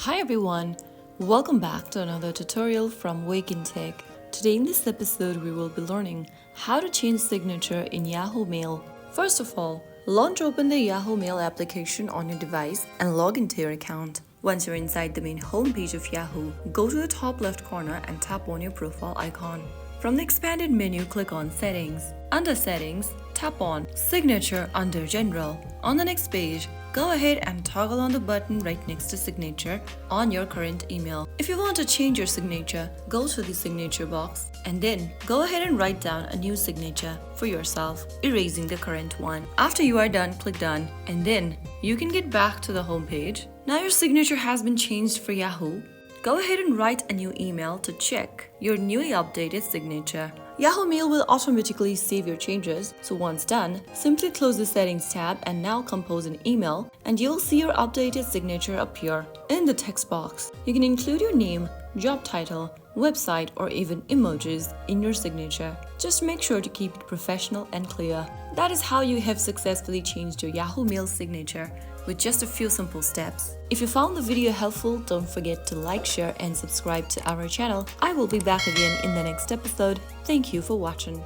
Hi everyone, welcome back to another tutorial from Wake&Tech. Today in this episode we will be learning how to change signature in Yahoo Mail. First of all, launch open the Yahoo Mail application on your device and log into your account. Once you're inside the main homepage of Yahoo, go to the top left corner and tap on your profile icon. From the expanded menu, click on Settings. Under Settings, tap on Signature under General. On the next page, go ahead and toggle on the button right next to Signature on your current email. If you want to change your signature, go to the signature box and then go ahead and write down a new signature for yourself, erasing the current one. After you are done, click Done and then you can get back to the home page. Now your signature has been changed for Yahoo. Go ahead and write a new email to check your newly updated signature. Yahoo Mail will automatically save your changes, so once done, simply close the Settings tab and now compose an email and you'll see your updated signature appear. In the text box, you can include your name, job title, website or even emojis in your signature. Just make sure to keep it professional and clear. That is how you have successfully changed your Yahoo Mail signature with just a few simple steps. If you found the video helpful, don't forget to like, share and subscribe to our channel. I will be back again in the next episode. Thank you for watching.